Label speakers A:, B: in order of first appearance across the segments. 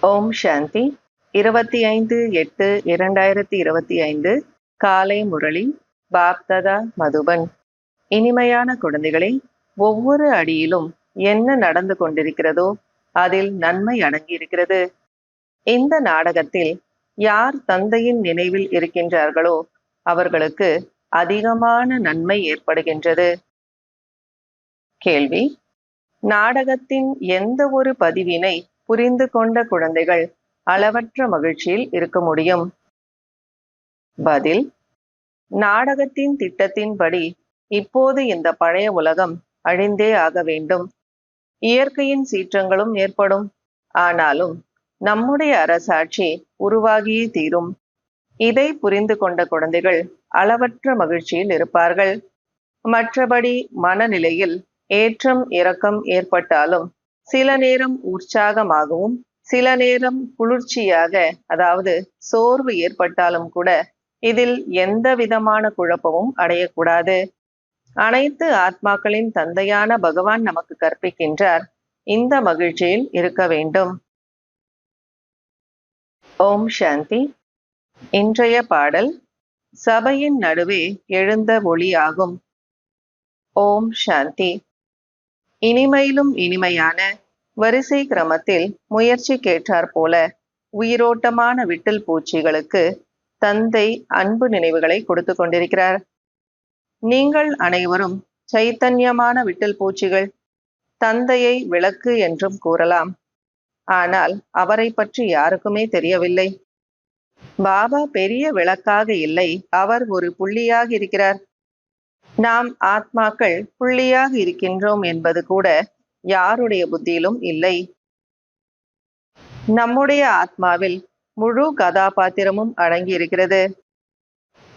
A: ஓம் சாந்தி 25/8/2025 காலை முரளி பாப்ததா மதுபன். இனிமையான குழந்தைகளே, ஒவ்வொரு அடியிலும் என்ன நடந்து கொண்டிருக்கிறதோ அதில் நன்மை அடங்கியிருக்கிறது. இந்த நாடகத்தில் யார் தந்தையின் நினைவில் இருக்கின்றார்களோ அவர்களுக்கு அதிகமான நன்மை ஏற்படுகின்றது. கேள்வி: நாடகத்தின் எந்த ஒரு பதிவினை புரிந்து கொண்ட குழந்தைகள் அளவற்ற மகிழ்ச்சியில் இருக்க முடியும்? பதில்: நாடகத்தின் திட்டத்தின்படி இப்போது இந்த பழைய உலகம் அழிந்தே ஆக வேண்டும். இயற்கையின் சீற்றங்களும் ஏற்படும். ஆனாலும் நம்முடைய அரசாட்சி உருவாகியே தீரும். இதை புரிந்து கொண்ட குழந்தைகள் அளவற்ற மகிழ்ச்சியில் இருப்பார்கள். மற்றபடி மனநிலையில் ஏற்றம் இறக்கம் ஏற்பட்டாலும் சில நேரம் உற்சாகமாகவும் சில நேரம் குளிர்ச்சியாக, அதாவது சோர்வு ஏற்பட்டாலும் கூட இதில் எந்த விதமான குழப்பமும் அடையக்கூடாது. அனைத்து ஆத்மாக்களின் தந்தையான பகவான் நமக்கு கற்பிக்கின்றார், இந்த மகிழ்ச்சியில் இருக்க வேண்டும். ஓம் சாந்தி. இன்றைய பாடல் சபையின் நடுவே எழுந்த ஒளி ஆகும். ஓம் சாந்தி. இனிமையிலும் இனிமையான வரிசை கிரமத்தில் முயற்சிக்கேற்றாற் போல உயிரோட்டமான விட்டில் பூச்சிகளுக்கு தந்தை அன்பு நினைவுகளை கொடுத்து கொண்டிருக்கிறார். நீங்கள் அனைவரும் சைத்தன்யமான விட்டில் பூச்சிகள். தந்தையை விளக்கு என்றும் கூறலாம். ஆனால் அவரை பற்றி யாருக்குமே தெரியவில்லை. பாபா பெரிய விளக்காக இல்லை, அவர் ஒரு புள்ளியாக இருக்கிறார். நாம் ஆத்மாக்கள் புள்ளியாக இருக்கின்றோம் என்பது கூட யாருடைய புத்தியிலும் இல்லை. நம்முடைய ஆத்மாவில் முழு கதாபாத்திரமும் அடங்கி இருக்கிறது.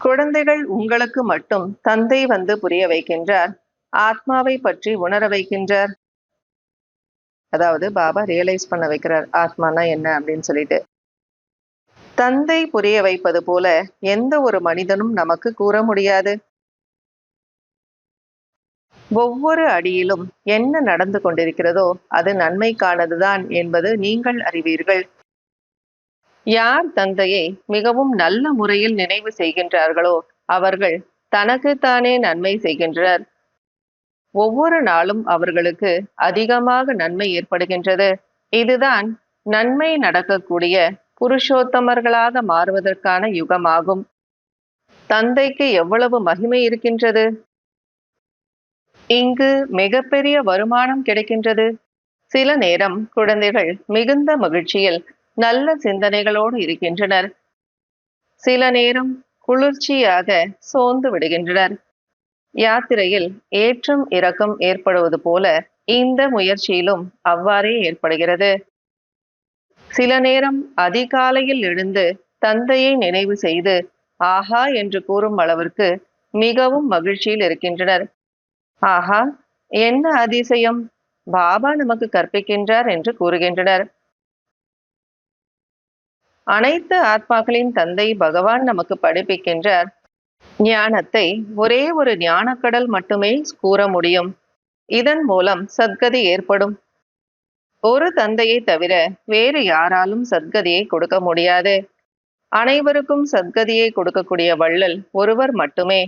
A: குழந்தைகள், உங்களுக்கு மட்டும் தந்தை வந்து புரிய வைக்கின்றார், ஆத்மாவை பற்றி உணர வைக்கின்றார். அதாவது பாபா ரியலைஸ் பண்ண வைக்கிறார் ஆத்மானா என்ன அப்படின்னு சொல்லிட்டு. தந்தை புரிய வைப்பது போல எந்த ஒரு மனிதனும் நமக்கு கூற முடியாது. ஒவ்வொரு அடியிலும் என்ன நடந்து கொண்டிருக்கிறதோ அது நன்மைக்கானதுதான் என்பது நீங்கள் அறிவீர்கள். யார் தந்தையை மிகவும் நல்ல முறையில் நினைவு செய்கின்றார்களோ அவர்கள் தனக்குத்தானே நன்மை செய்கின்றனர். ஒவ்வொரு நாளும் அவர்களுக்கு அதிகமாக நன்மை ஏற்படுகின்றது. இதுதான் நன்மை நடக்கக்கூடிய புருஷோத்தமர்களாக மாறுவதற்கான யுகமாகும். தந்தைக்கு எவ்வளவு மகிமை இருக்கின்றது. இங்கு மிகப்பெரிய வருமானம் கிடைக்கின்றது. சில நேரம் குழந்தைகள் மிகுந்த மகிழ்ச்சியில் நல்ல சிந்தனைகளோடு இருக்கின்றனர். சில நேரம் குளிர்ச்சியாக சோர்ந்து விடுகின்றனர். யாத்திரையில் ஏற்றம் இறக்கம் ஏற்படுவது போல இந்த முயற்சியிலும் அவ்வாறே ஏற்படுகிறது. சில நேரம் அதிகாலையில் எழுந்து தந்தையை நினைவு செய்து ஆஹா என்று கூறும் அளவிற்கு மிகவும் மகிழ்ச்சியில் இருக்கின்றனர். ஆஹா, என்ன அதிசயம், பாபா நமக்கு கற்பிக்கின்றார் என்று கூறுகின்றனர். அனைத்து ஆத்மாக்களின் தந்தை பகவான் நமக்கு படிப்பிக்கின்றார். ஞானத்தை ஒரே ஒரு ஞானக்கடல் மட்டுமே கூற முடியும். இதன் மூலம் சத்கதி ஏற்படும். ஒரு தந்தையை தவிர வேறு யாராலும் சத்கதியை கொடுக்க முடியாது. அனைவருக்கும் சத்கதியை கொடுக்கக்கூடிய வள்ளல் ஒருவர் மட்டுமே.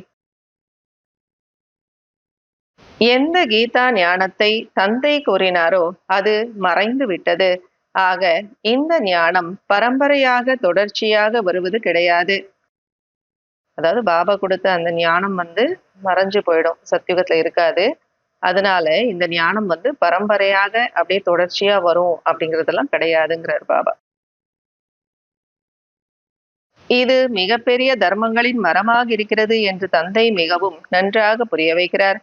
A: எந்த கீதா ஞானத்தை தந்தை கூறினாரோ அது மறைந்து விட்டது. ஆக இந்த ஞானம் பரம்பரையாக தொடர்ச்சியாக வருவது கிடையாது. அதாவது பாபா கொடுத்த அந்த ஞானம் மறைஞ்சு போயிடும், சத்தியுகத்துல இருக்காது. அதனால இந்த ஞானம் பரம்பரையாக அப்படியே தொடர்ச்சியா வரும் அப்படிங்கிறதெல்லாம் கிடையாதுங்கிறார் பாபா. இது மிகப்பெரிய தர்மங்களின் மரமாக இருக்கிறது என்று தந்தை மிகவும் நன்றாக புரிய வைக்கிறார்.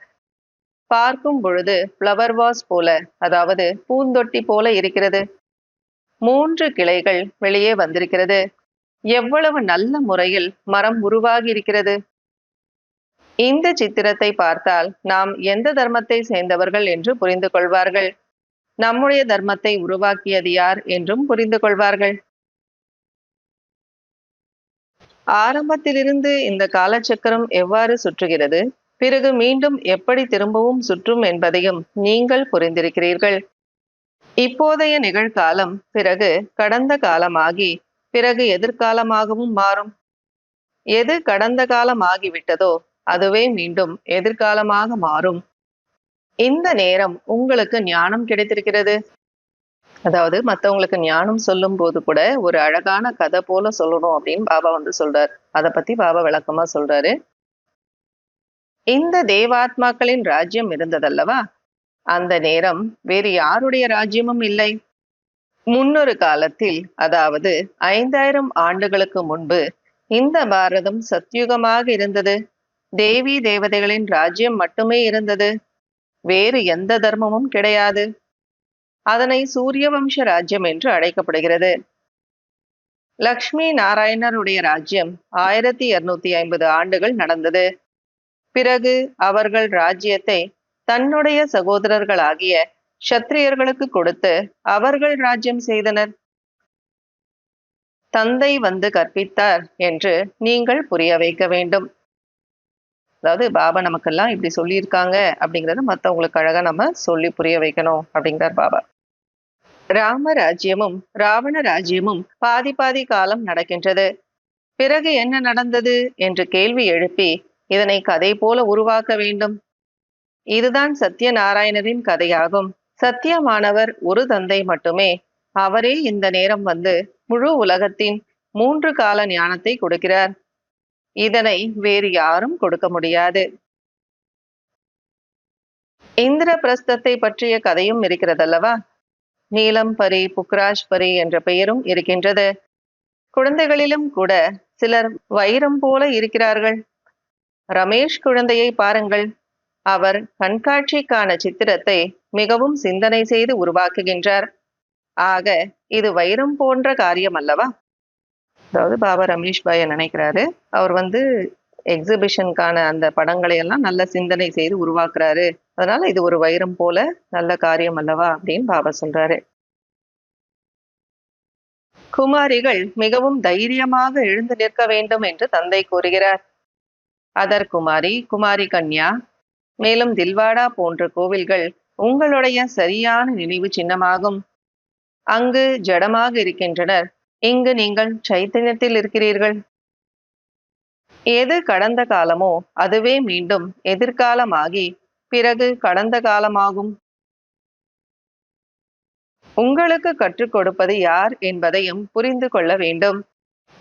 A: பார்க்கும் பொழுது ஃப்ளவர் வாஸ் போல, அதாவது பூந்தொட்டி போல இருக்கிறது. 3 கிளைகள் வெளியே வந்திருக்கிறது. எவ்வளவு நல்ல முறையில் மரம் உருவாகி இருக்கிறது. இந்த சித்திரத்தை பார்த்தால் நாம் எந்த தர்மத்தை சேர்ந்தவர்கள் என்று புரிந்து கொள்வார்கள். நம்முடைய தர்மத்தை உருவாக்கியது யார் என்றும் புரிந்து கொள்வார்கள். ஆரம்பத்திலிருந்து இந்த காலச்சக்கரம் எவ்வாறு சுற்றுகிறது, பிறகு மீண்டும் எப்படி திரும்பவும் சுற்றும் என்பதையும் நீங்கள் புரிந்திருக்கிறீர்கள். இப்போதைய நிகழ்காலம் பிறகு கடந்த காலமாகி பிறகு எதிர்காலமாகவும் மாறும். எது கடந்த காலம் ஆகிவிட்டதோ அதுவே மீண்டும் எதிர்காலமாக மாறும். இந்த நேரம் உங்களுக்கு ஞானம் கிடைத்திருக்கிறது. அதாவது மத்தவங்களுக்கு ஞானம் சொல்லும் போது கூட ஒரு அழகான கதை போல சொல்லணும் அப்படின்னு பாபா சொல்றார். அதை பத்தி பாபா விளக்கமா சொல்றாரு. இந்த தேவாத்மாக்களின் ராஜ்யம் இருந்ததல்லவா, அந்த நேரம் வேறு யாருடைய ராஜ்யமும் இல்லை. முன்னொரு காலத்தில், அதாவது 5000 ஆண்டுகளுக்கு முன்பு இந்த பாரதம் சத்யுகமாக இருந்தது. தேவி தேவதைகளின் ராஜ்யம் மட்டுமே இருந்தது. வேறு எந்த தர்மமும் கிடையாது. அதனை சூரிய வம்ச ராஜ்யம் என்று அழைக்கப்படுகிறது. லக்ஷ்மி நாராயணருடைய ராஜ்யம் 1250 ஆண்டுகள் நடந்தது. பிறகு அவர்கள் ராஜ்யத்தை தன்னுடைய சகோதரர்களாகிய க்ஷத்திரியர்களுக்கு கொடுத்து அவர்கள் ராஜ்யம் செய்தனர். தந்தை கற்பித்தார் என்று நீங்கள் புரிய வைக்க வேண்டும். அதாவது பாபா நமக்கெல்லாம் இப்படி சொல்லியிருக்காங்க அப்படிங்கறத மத்தவங்களுக்கு அழகா நம்ம சொல்லி புரிய வைக்கணும் அப்படிங்கிறார் பாபா. ராம ராஜ்யமும் ராவண ராஜ்யமும் பாதி பாதி காலம் நடக்கின்றது. பிறகு என்ன நடந்தது என்று கேள்வி எழுப்பி இதனை கதை போல உருவாக்க வேண்டும். இதுதான் சத்யநாராயணரின் கதையாகும். சத்தியமானவர் ஒரு தந்தை மட்டுமே. அவரே இந்த நேரம் முழு உலகத்தின் 3 கால ஞானத்தை கொடுக்கிறார். இதனை வேறு யாரும் கொடுக்க முடியாது. இந்திர பிரஸ்தத்தை பற்றிய கதையும் இருக்கிறதல்லவா. நீலம் பரி, புக்ராஜ் பரி என்ற பெயரும் இருக்கின்றது. குழந்தைகளிலும் கூட சிலர் வைரம் போல இருக்கிறார்கள். ரமேஷ் குழந்தையை பாருங்கள். அவர் கண்காட்சிக்கான சித்திரத்தை மிகவும் சிந்தனை செய்து உருவாக்குகின்றார். ஆக இது வைரம் போன்ற காரியம் அல்லவா. அதாவது பாபா ரமேஷ் பாய நினைக்கிறாரு. அவர் எக்ஸிபிஷனுக்கான அந்த படங்களை எல்லாம் நல்ல சிந்தனை செய்து உருவாக்குறாரு. அதனால இது ஒரு வைரம் போல நல்ல காரியம் அல்லவா அப்படின்னு பாபா சொல்றாரு. குமாரிகள் மிகவும் தைரியமாக எழுந்து நிற்க வேண்டும் என்று தந்தை கூறுகிறார். அதர் குமாரி, குமாரி கன்யா, மேலும் தில்வாடா போன்ற கோவில்கள் உங்களுடைய சரியான நினைவு சின்னமாகும். அங்கு ஜடமாக இருக்கின்றனர், இங்கு நீங்கள் சைத்தன்யத்தில் இருக்கிறீர்கள். எது கடந்த காலமோ அதுவே மீண்டும் எதிர்காலமாகி பிறகு கடந்த காலமாகும். உங்களுக்கு கற்றுக் கொடுப்பது யார் என்பதையும் புரிந்து கொள்ள வேண்டும்.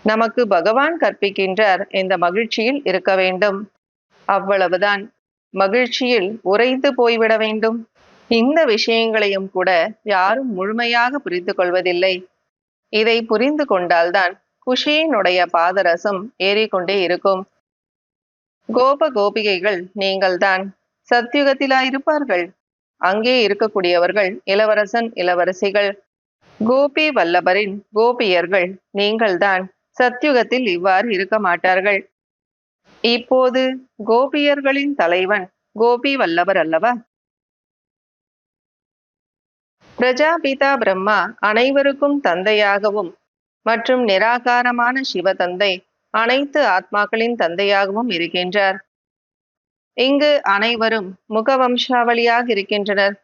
A: நமக்கு பகவான் கற்பிக்கின்றார், இந்த மகிழ்ச்சியில் இருக்க வேண்டும். அவ்வளவுதான். மகிழ்ச்சியில் உறைந்து போய்விட வேண்டும். இந்த விஷயங்களையும் கூட யாரும் முழுமையாக புரிந்து கொள்வதில்லை. இதை புரிந்து கொண்டால்தான் குஷியினுடைய பாதரசம் ஏறிக்கொண்டே இருக்கும். கோப கோபிகைகள் நீங்கள்தான். சத்யுகத்திலாயிருப்பார்கள். அங்கே இருக்கக்கூடியவர்கள் இளவரசன், இளவரசிகள். கோபி வல்லபரின் கோபியர்கள் நீங்கள்தான். சத்யுகத்தில் இவ்வாறு இருக்க மாட்டார்கள். இப்போது கோபியர்களின் தலைவன் கோபி வல்லபர் அல்லவா. பிரஜாபிதா பிரம்மா அனைவருக்கும் தந்தையாகவும் மற்றும் நிராகாரமான சிவ தந்தை அனைத்து ஆத்மாக்களின் தந்தையாகவும் இருக்கின்றார். இங்கு அனைவரும் முகவம்சாவளியாக இருக்கின்றனர்.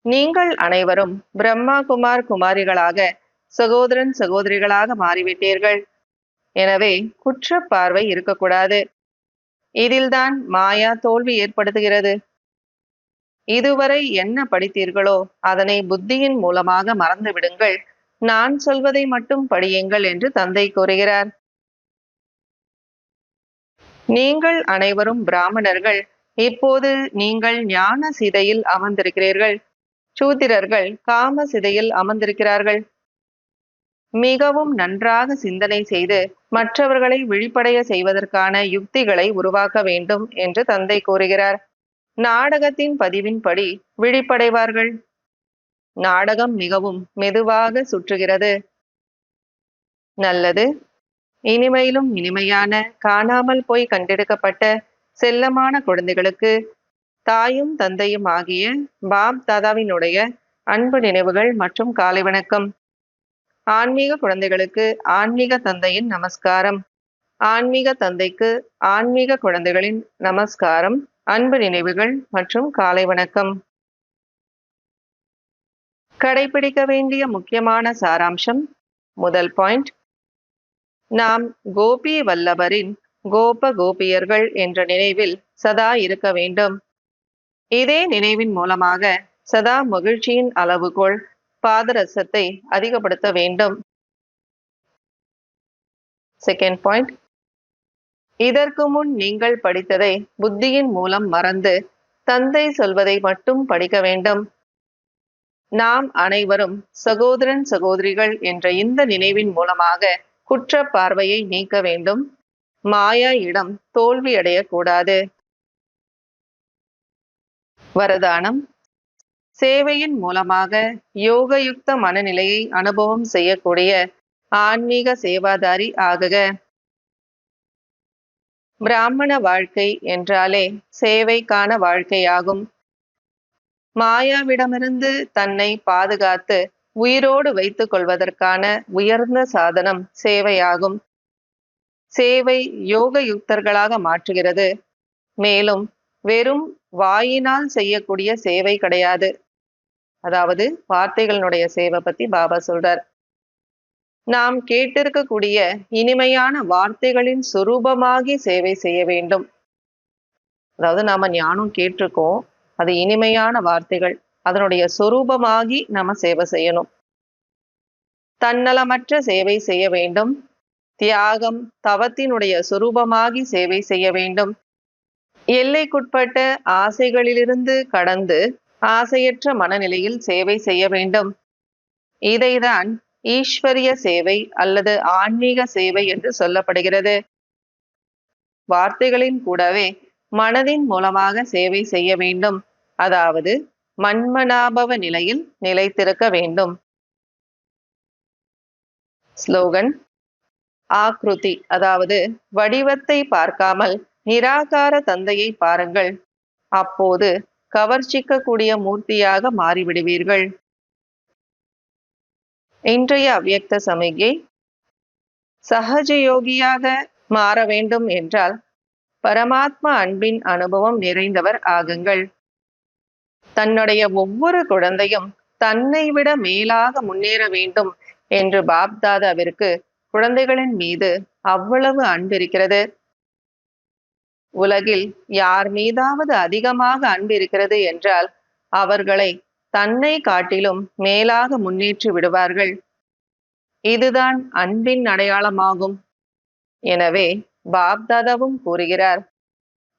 A: நீங்கள் அனைவரும் பிரம்மா குமார் குமாரிகளாக, சகோதரன் சகோதரிகளாக மாறிவிட்டீர்கள். எனவே குற்ற பார்வை இருக்கக்கூடாது. இதில்தான் மாயா தோல்வி ஏற்படுத்துகிறது. இதுவரை என்ன படித்தீர்களோ அதனை புத்தியின் மூலமாக மறந்து விடுங்கள். நான் சொல்வதை மட்டும் படியுங்கள் என்று தந்தை கூறுகிறார். நீங்கள் அனைவரும் பிராமணர்கள். இப்போது நீங்கள் ஞான சிதையில் அமர்ந்திருக்கிறீர்கள். சூத்திரர்கள் காம சிதையில் அமர்ந்திருக்கிறார்கள். மிகவும் நன்றாக சிந்தனை செய்து மற்றவர்களை விழிப்படைய செய்வதற்கான யுக்திகளை உருவாக்க வேண்டும் என்று தந்தை கூறுகிறார். நாடகத்தின் பதிவின்படி விழிப்படைவார்கள். நாடகம் மிகவும் மெதுவாக சுற்றுகிறது. நல்லது. இனிமையிலும் இனிமையான, காணாமல் போய் கண்டெடுக்கப்பட்ட செல்லமான குழந்தைகளுக்கு தாயும் தந்தையும் ஆகிய பாப் தாதாவினுடைய அன்பு நினைவுகள் மற்றும் காலை வணக்கம். ஆன்மீக குழந்தைகளுக்கு ஆன்மீக தந்தையின் நமஸ்காரம். ஆன்மீக தந்தைக்கு ஆன்மீக குழந்தைகளின் நமஸ்காரம், அன்பு நினைவுகள் மற்றும் காலை வணக்கம். கடைபிடிக்க வேண்டிய முக்கியமான சாராம்சம். முதல் பாயிண்ட், நாம் கோபி வல்லபரின் கோப கோபியர்கள் என்ற நினைவில் சதா இருக்க வேண்டும். இதே நினைவின் மூலமாக சதா மகிழ்ச்சியின் அளவுகோல் பாதரசத்தை அதிகப்படுத்த வேண்டும். செகண்ட் பாயிண்ட், இதற்கு முன் நீங்கள் படித்ததை புத்தியின் மூலம் மறந்து தந்தை சொல்வதை மட்டும் படிக்க வேண்டும். நாம் அனைவரும் சகோதரன் சகோதரிகள் என்ற இந்த நினைவின் மூலமாக குற்ற பார்வையை நீக்க வேண்டும். மாயா இடம் தோல்வியடையக்கூடாது. வரதானம், சேவையின் மூலமாக யோகயுக்த மனநிலையை அனுபவம் செய்யக்கூடிய ஆன்மீக சேவாதாரி ஆகுக. பிராமண வாழ்க்கை என்றாலே சேவைக்கான வாழ்க்கையாகும். மாயாவிடமிருந்து தன்னை பாதுகாத்து உயிரோடு வைத்துக் கொள்வதற்கான உயர்ந்த சாதனம் சேவையாகும். சேவை யோக யுக்தர்களாக மாற்றுகிறது. மேலும் வெறும் வாயினால் செய்யக்கூடிய சேவை கிடையாது. அதாவது வார்த்தைகளினுடைய சேவை பத்தி பாபா சொல்றார். நாம் கேட்டிருக்கக்கூடிய இனிமையான வார்த்தைகளின் சுரூபமாகி சேவை செய்ய வேண்டும். அதாவது நாம ஞானம் கேட்டிருக்கோம், அது இனிமையான வார்த்தைகள், அதனுடைய சொரூபமாகி நாம சேவை செய்யணும். தன்னலமற்ற சேவை செய்ய வேண்டும். தியாகம் தவத்தினுடைய சுரூபமாகி சேவை செய்ய வேண்டும். எல்லைக்குட்பட்ட ஆசைகளிலிருந்து கடந்து ஆசையற்ற மனநிலையில் சேவை செய்ய வேண்டும். இதைதான் ஈஸ்வரிய சேவை அல்லது ஆன்மீக சேவை என்று சொல்லப்படுகிறது. வார்த்தைகளின் கூடவே மனதின் மூலமாக சேவை செய்ய வேண்டும். அதாவது மன்மனாபவ நிலையில் நிலைத்திருக்க வேண்டும். ஸ்லோகன், ஆக்ருதி அதாவது வடிவத்தை பார்க்காமல் நிராகார தந்தையை பாருங்கள். அப்போது கவர்ச்சிக்கக்கூடிய மூர்த்தியாக மாறிவிடுவீர்கள். இன்றைய அவ்யக்த சமிகை, சகஜயோகியாக மாற வேண்டும் என்றால் பரமாத்மா அன்பின் அனுபவம் நிறைந்தவர் ஆகுங்கள். தன்னுடைய ஒவ்வொரு குழந்தையும் தன்னை விட மேலாக முன்னேற வேண்டும் என்று பாப்தாதாவிற்கு குழந்தைகளின் மீது அவ்வளவு அன்பு இருக்கிறது. உலகில் யார் மீதாவது அதிகமாக அன்பு இருக்கிறது என்றால் அவர்களை தன்னை காட்டிலும் மேலாக முன்னேற்றி விடுவார்கள். இதுதான் அன்பின் அடையாளமாகும். எனவே பாப்தாதாவும் கூறுகிறார்,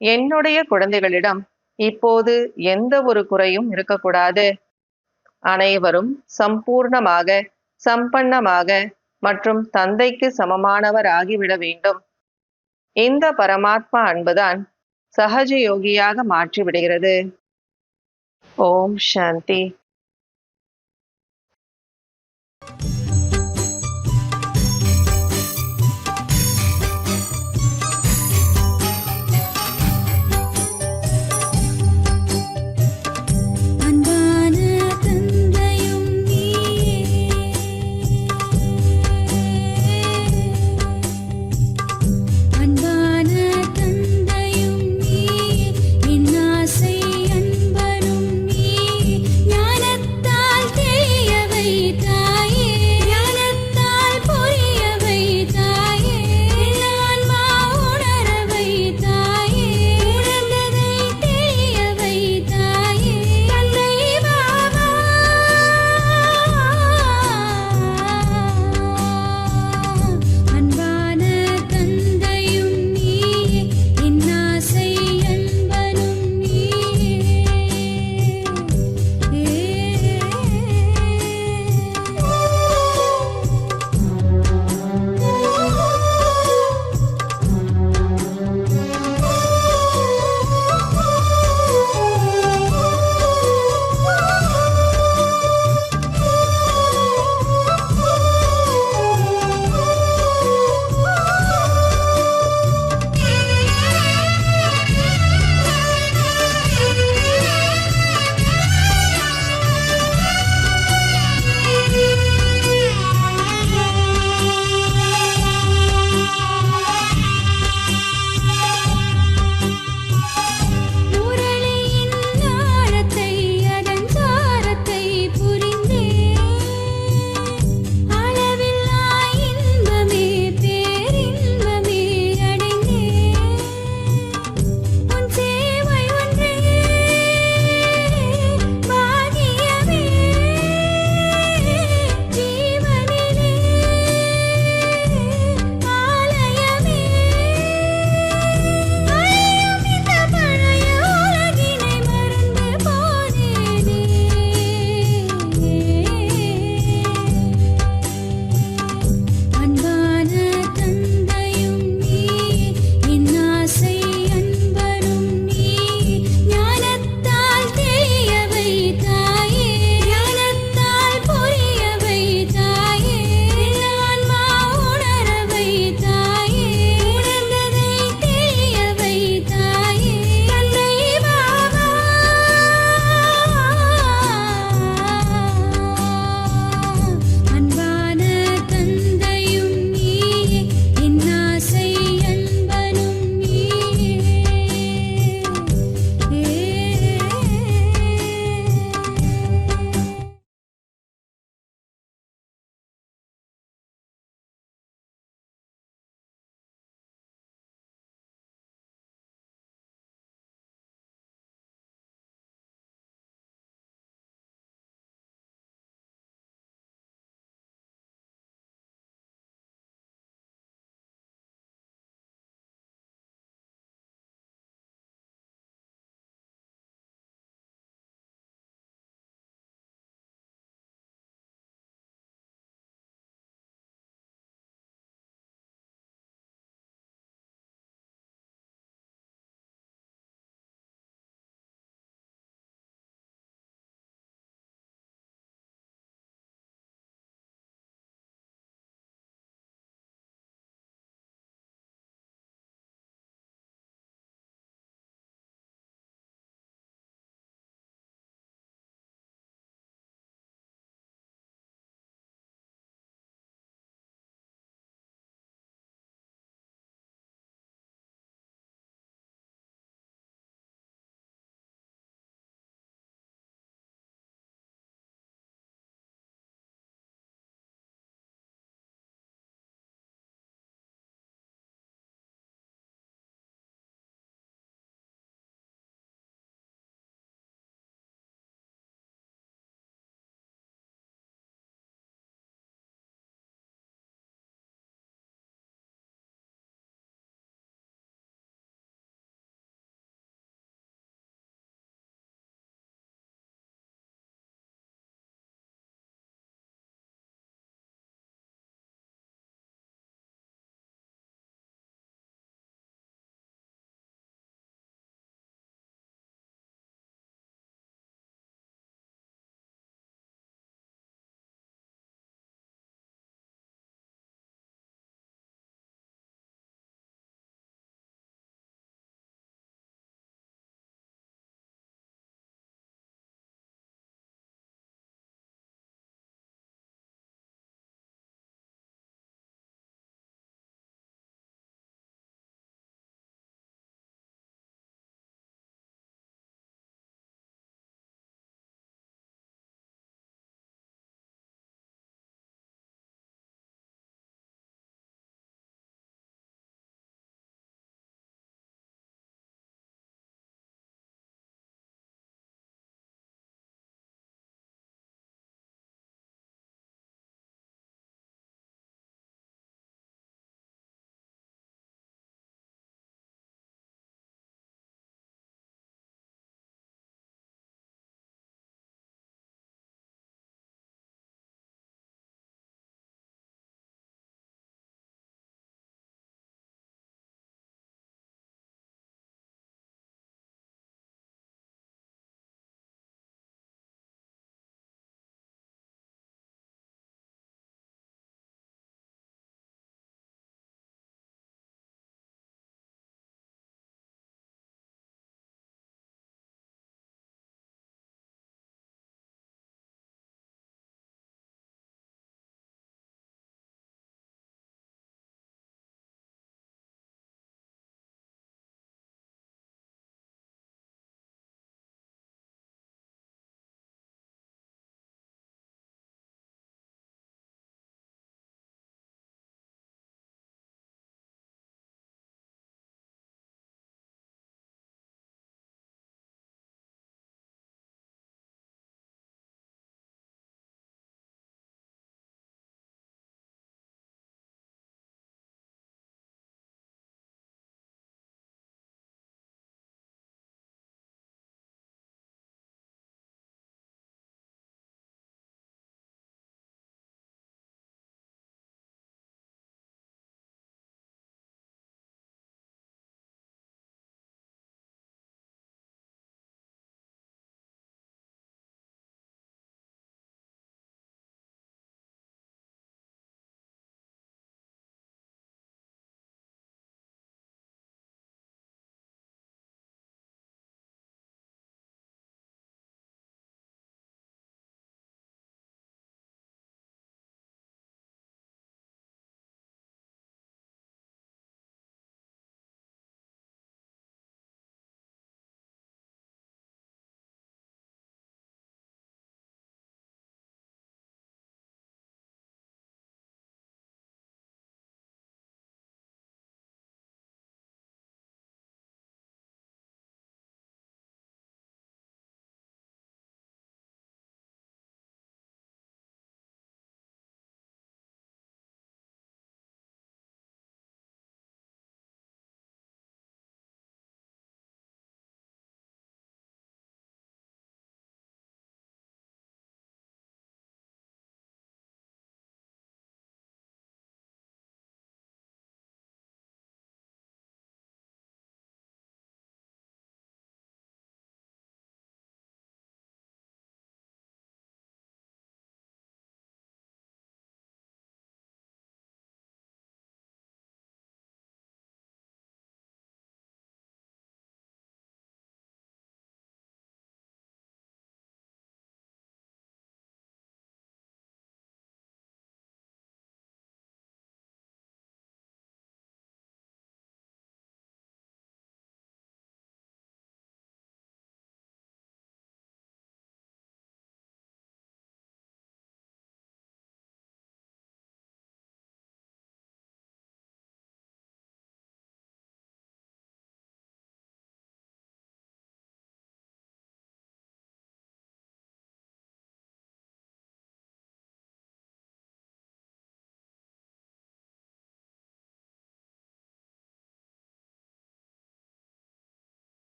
A: என்னுடைய குழந்தைகளிடம் இப்போது எந்த ஒரு குறையும் இருக்கக்கூடாது. அனைவரும் சம்பூர்ணமாக, சம்பன்னமாக மற்றும் தந்தைக்கு சமமானவர் ஆகிவிட வேண்டும். இந்த பரமாத்மா அன்புதான் சகஜ யோகியாக மாற்றிவிடுகிறது. ஓம் சாந்தி.
B: ஞான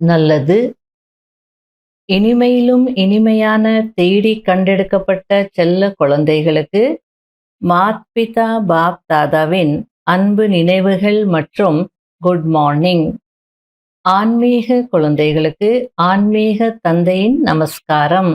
B: நல்லது. இனிமையிலும் இனிமையான தேடி கண்டெடுக்கப்பட்ட செல்ல குழந்தைகளுக்கு மாத் பிதா பாப் தாதாவின் அன்பு நினைவுகள் மற்றும் குட் மார்னிங். ஆன்மீக குழந்தைகளுக்கு ஆன்மீக தந்தையின் நமஸ்காரம்.